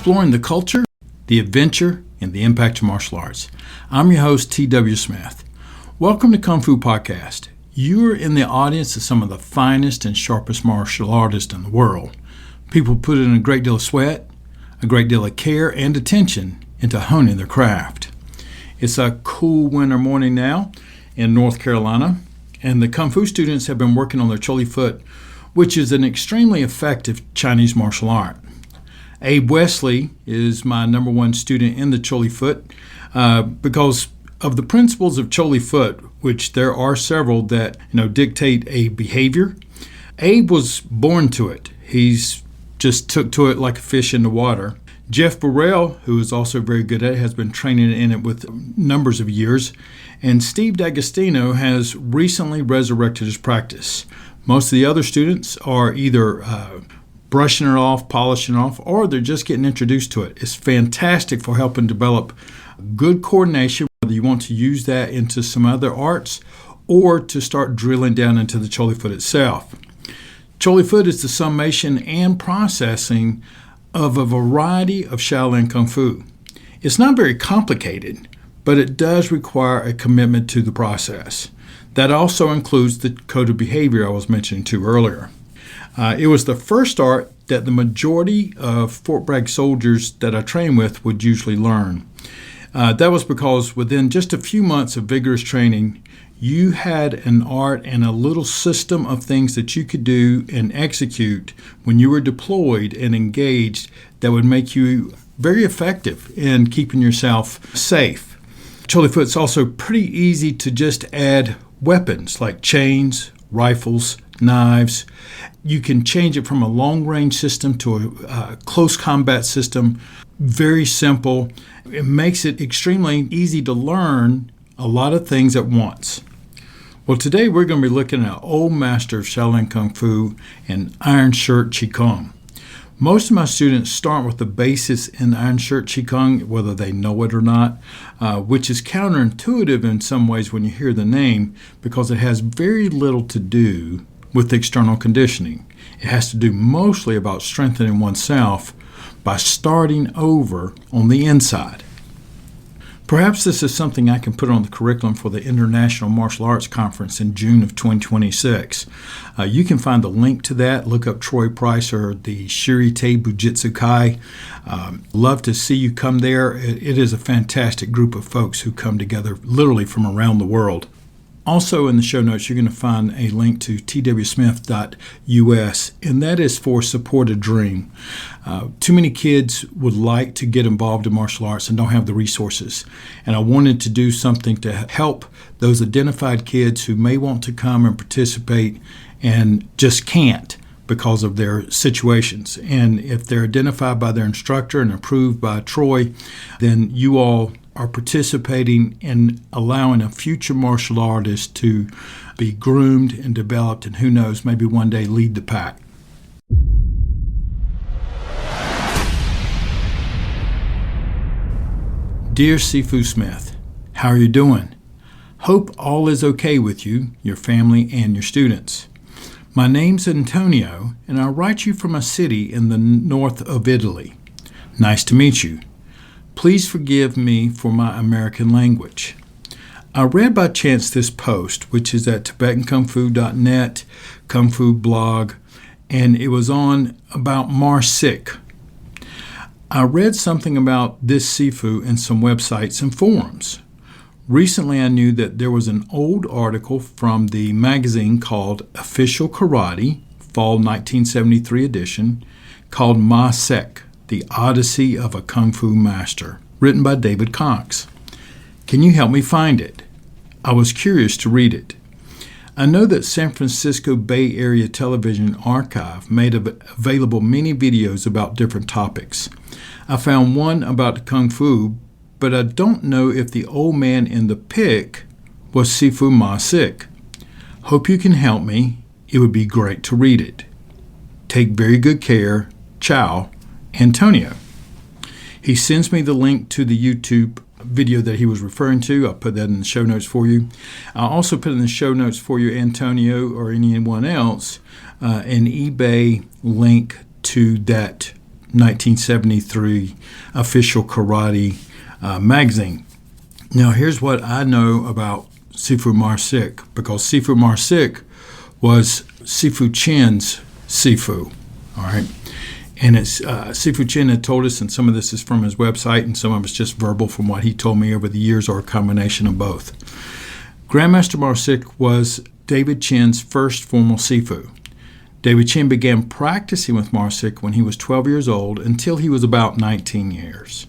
exploring the culture, the adventure, and the impact of martial arts. I'm your host, T.W. Smith. Welcome to KungFu Podcast. You are in the audience of some of the finest and sharpest martial artists in the world. People put in a great deal of sweat, a great deal of care, and attention into honing their craft. It's a cool winter morning now in North Carolina, and the KungFu students have been working on their Choli Foot, which is an extremely effective Chinese martial art. Abe Wesley is my number one student in the Choli Foot because of the principles of Choli Foot, which there are several that dictate a behavior. Abe was born to it. He's just took to it like a fish in the water. Jeff Burrell, who is also very good at it, has been training in it with numbers of years. And Steve D'Agostino has recently resurrected his practice. Most of the other students are either brushing it off, polishing it off, or they're just getting introduced to it. It's fantastic for helping develop good coordination, whether you want to use that into some other arts or to start drilling down into the Choli Foot itself. Choli Foot is the summation and processing of a variety of Shaolin Kung Fu. It's not very complicated, but it does require a commitment to the process. That also includes the code of behavior I was mentioning to earlier. It was the first art that the majority of Fort Bragg soldiers that I train with would usually learn. That was because within just a few months of vigorous training, you had an art and a little system of things that you could do and execute when you were deployed and engaged that would make you very effective in keeping yourself safe. Choli Foot's also pretty easy to just add weapons like chains, rifles, knives. You can change it from a long-range system to a close combat system. Very simple. It makes it extremely easy to learn a lot of things at once. Well, today we're going to be looking at old master of Shaolin Kung Fu and IronShirt Qigong. Most of my students start with the basis in IronShirt Qigong, whether they know it or not, which is counterintuitive in some ways when you hear the name because it has very little to do with external conditioning. It has to do mostly about strengthening oneself by starting over on the inside. Perhaps this is something I can put on the curriculum for the International Martial Arts Conference in June of 2026. You can find the link to that. Look up Troy Price or the Shirite Bujitsu Kai. Love to see you come there. It is a fantastic group of folks who come together literally from around the world. Also in the show notes, you're going to find a link to twsmith.us, and that is for Support a Dream. Too many kids would like to get involved in martial arts and don't have the resources. And I wanted to do something to help those identified kids who may want to come and participate and just can't because of their situations. And if they're identified by their instructor and approved by Troy, then you all are participating in allowing a future martial artist to be groomed and developed, and who knows, maybe one day lead the pack. Dear Sifu Smith, how are you doing? Hope all is okay with you, your family, and your students. My name's Antonio, and I write you from a city in the north of Italy. Nice to meet you. Please forgive me for my American language. I read by chance this post, which is at TibetanKungFu.net, Kung Fu blog, and it was on about Mar Sik. I read something about this Sifu in some websites and forums. Recently, I knew that there was an old article from the magazine called Official Karate, Fall 1973 edition, called Mar Sik, The Odyssey of a Kung Fu Master, written by David Cox. Can you help me find it? I was curious to read it. I know that San Francisco Bay Area Television Archive made available many videos about different topics. I found one about Kung Fu, but I don't know if the old man in the pic was Sifu Mar Sik. Hope you can help me. It would be great to read it. Take very good care. Ciao, Antonio. He sends me the link to the YouTube video that he was referring to. I'll put that in the show notes for you. I'll also put in the show notes for you, Antonio, or anyone else, an eBay link to that 1973 official karate magazine. Now, here's what I know about Sifu Mar Sik, because Sifu Mar Sik was Sifu Chen's Sifu, all right? And it's Sifu Chen had told us, and some of this is from his website, and some of it's just verbal from what he told me over the years, or a combination of both. Grandmaster Mar Sik was David Chen's first formal Sifu. David Chen began practicing with Mar Sik when he was 12 years old until he was about 19 years.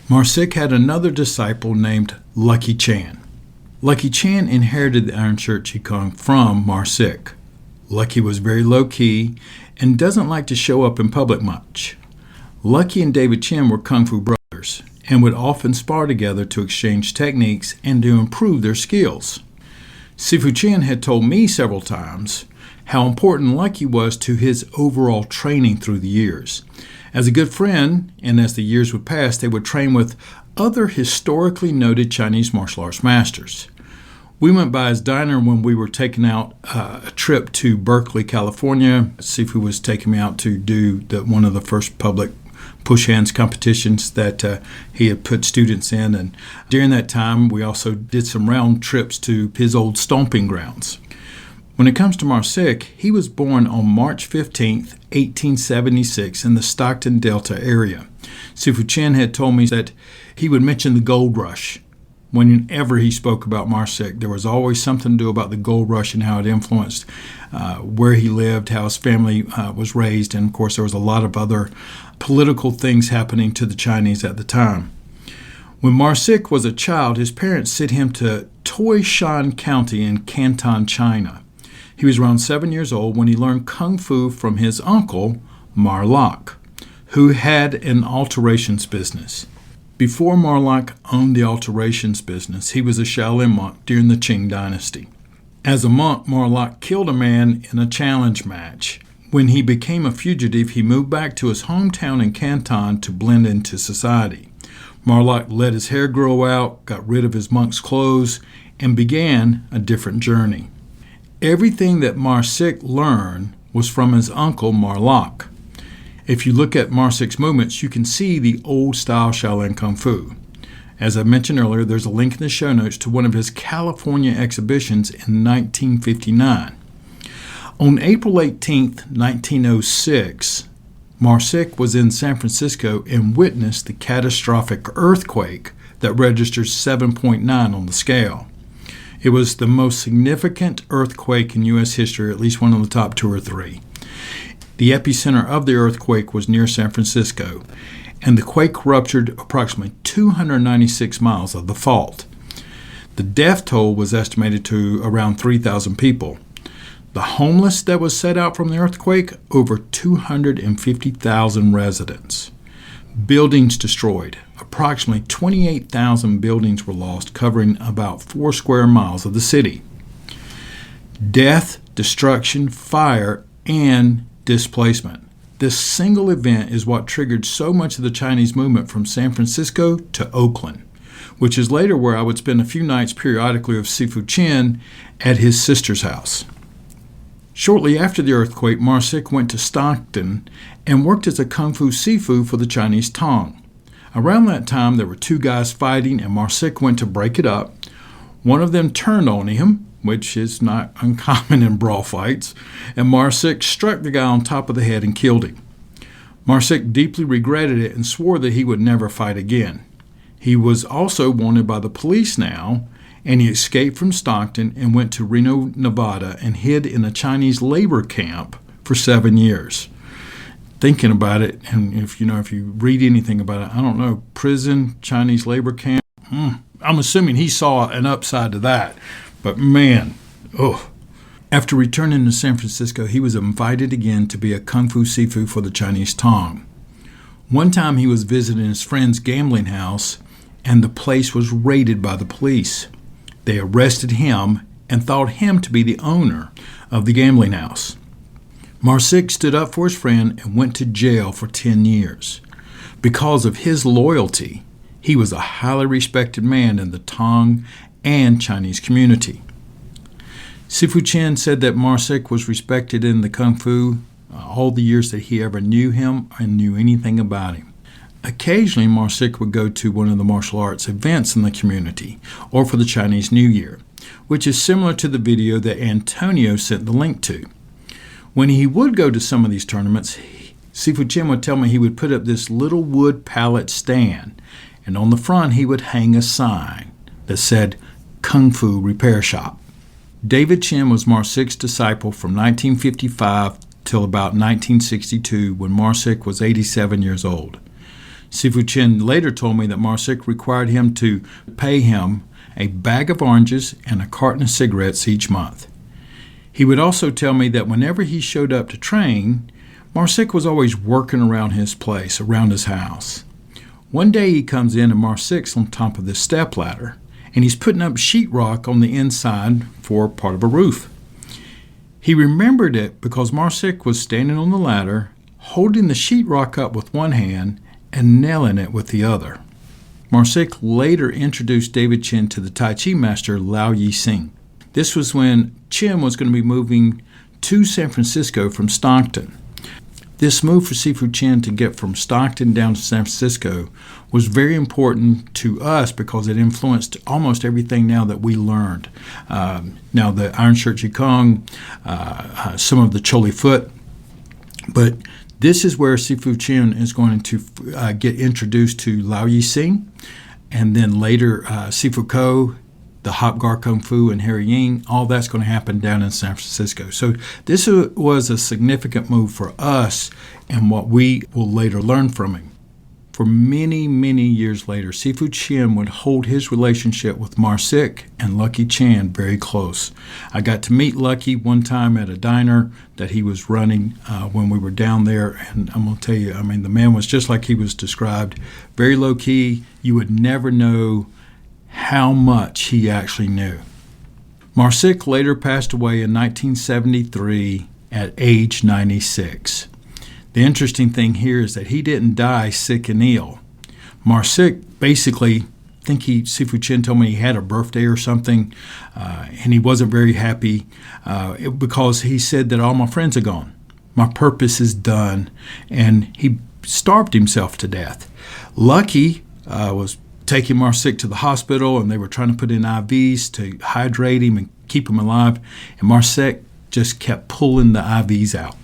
Mar Sik had another disciple named Lucky Chan. Lucky Chan inherited the IronShirt Qigong from Mar Sik. Lucky was very low-key and doesn't like to show up in public much. Lucky and David Chen were KungFu brothers and would often spar together to exchange techniques and to improve their skills. Sifu Chen had told me several times how important Lucky was to his overall training through the years. As a good friend, and as the years would pass, they would train with other historically noted Chinese martial arts masters. We went by his diner when we were taking out a trip to Berkeley, California. Sifu was taking me out to do one of the first public push hands competitions that he had put students in. And during that time, we also did some round trips to his old stomping grounds. When it comes to Mar Sik, he was born on March 15th, 1876 in the Stockton Delta area. Sifu Chen had told me that he would mention the gold rush. Whenever he spoke about Mar Sik, there was always something to do about the gold rush and how it influenced where he lived, how his family was raised, and of course there was a lot of other political things happening to the Chinese at the time. When Mar Sik was a child, his parents sent him to Taishan County in Canton, China. He was around 7 years old when he learned Kung Fu from his uncle, Mar Lok, who had an alterations business. Before Mar Lok owned the alterations business, he was a Shaolin monk during the Qing dynasty. As a monk, Mar Lok killed a man in a challenge match. When he became a fugitive, he moved back to his hometown in Canton to blend into society. Mar Lok let his hair grow out, got rid of his monk's clothes, and began a different journey. Everything that Mar Sik learned was from his uncle Mar Lok. If you look at Mar Sik's movements, you can see the old-style Shaolin Kung Fu. As I mentioned earlier, there's a link in the show notes to one of his California exhibitions in 1959. On April 18, 1906, Mar Sik was in San Francisco and witnessed the catastrophic earthquake that registered 7.9 on the scale. It was the most significant earthquake in U.S. history, at least one of the top 2 or 3. The epicenter of the earthquake was near San Francisco, and the quake ruptured approximately 296 miles of the fault. The death toll was estimated to around 3,000 people. The homeless that was set out from the earthquake, over 250,000 residents. Buildings destroyed. Approximately 28,000 buildings were lost, covering about 4 square miles of the city. Death, destruction, fire, and displacement. This single event is what triggered so much of the Chinese movement from San Francisco to Oakland, which is later where I would spend a few nights periodically with Sifu Chen at his sister's house. Shortly after the earthquake, Mar Sik went to Stockton and worked as a Kung Fu Sifu for the Chinese Tong. Around that time, there were 2 guys fighting, and Mar Sik went to break it up. One of them turned on him, which is not uncommon in brawl fights, and Mar Sik struck the guy on top of the head and killed him. Mar Sik deeply regretted it and swore that he would never fight again. He was also wanted by the police now, and he escaped from Stockton and went to Reno, Nevada, and hid in a Chinese labor camp for 7 years. Thinking about it, and if you read anything about it, I don't know, prison, Chinese labor camp, I'm assuming he saw an upside to that. But man, After returning to San Francisco, he was invited again to be a Kung Fu Sifu for the Chinese Tong. One time he was visiting his friend's gambling house, and the place was raided by the police. They arrested him and thought him to be the owner of the gambling house. Mar Sik stood up for his friend and went to jail for 10 years. Because of his loyalty, he was a highly respected man in the Tong and Chinese community. Sifu Chen said that Mar Sik was respected in the Kung Fu all the years that he ever knew him and knew anything about him. Occasionally, Mar Sik would go to one of the martial arts events in the community, or for the Chinese New Year, which is similar to the video that Antonio sent the link to. When he would go to some of these tournaments, Sifu Chen would tell me he would put up this little wood pallet stand, and on the front he would hang a sign that said KungFu Repair Shop. David Chen was Mar Sik's disciple from 1955 till about 1962, when Mar Sik was 87 years old. Sifu Chen later told me that Mar Sik required him to pay him a bag of oranges and a carton of cigarettes each month. He would also tell me that whenever he showed up to train, Mar Sik was always working around his place, around his house. One day he comes in and Mar Sik's on top of this step ladder, and he's putting up sheetrock on the inside for part of a roof. He remembered it because Mar Sik was standing on the ladder, holding the sheetrock up with one hand and nailing it with the other. Mar Sik later introduced David Chen to the Tai Chi master Lao Yi-Sing. This was when Chen was going to be moving to San Francisco from Stockton. This move for Sifu Chen to get from Stockton down to San Francisco was very important to us because it influenced almost everything now that we learned. Now the IronShirt Qigong, some of the Choli Foot, but this is where Sifu Chen is going to get introduced to Lao Yi-Sing, and then later Sifu Ko, the Hop Gar Kung Fu, and Harry Ying. All that's going to happen down in San Francisco. So this was a significant move for us and what we will later learn from him. For many, many years later, Sifu Chen would hold his relationship with Mar Sik and Lucky Chan very close. I got to meet Lucky one time at a diner that he was running when we were down there, and I'm going to tell you, the man was just like he was described, very low-key. You would never know how much he actually knew. Mar Sik later passed away in 1973 at age 96. The interesting thing here is that he didn't die sick and ill. Mar Sik basically, Sifu Chen told me he had a birthday or something, and he wasn't very happy because he said that all my friends are gone. My purpose is done, and he starved himself to death. Lucky was taking Mar Sik to the hospital, and they were trying to put in IVs to hydrate him and keep him alive, and Mar Sik just kept pulling the IVs out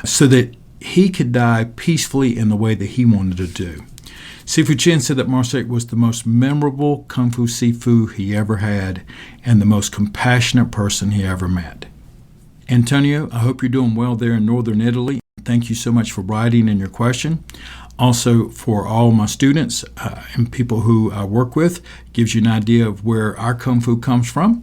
so that he could die peacefully in the way that he wanted to do. Sifu Chen said that Mar Sik was the most memorable Kung Fu Sifu he ever had and the most compassionate person he ever met. Antonio, I hope you're doing well there in northern Italy. Thank you so much for writing in your question. Also, for all my students and people who I work with, gives you an idea of where our Kung Fu comes from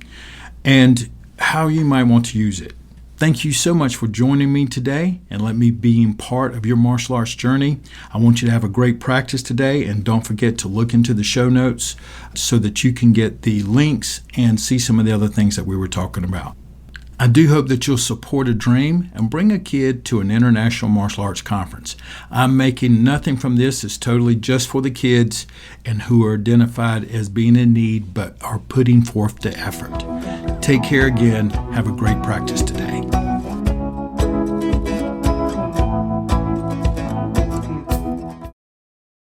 and how you might want to use it. Thank you so much for joining me today and let me be part of your martial arts journey. I want you to have a great practice today, and don't forget to look into the show notes so that you can get the links and see some of the other things that we were talking about. I do hope that you'll support a dream and bring a kid to an international martial arts conference. I'm making nothing from this. It's totally just for the kids and who are identified as being in need but are putting forth the effort. Take care again. Have a great practice today.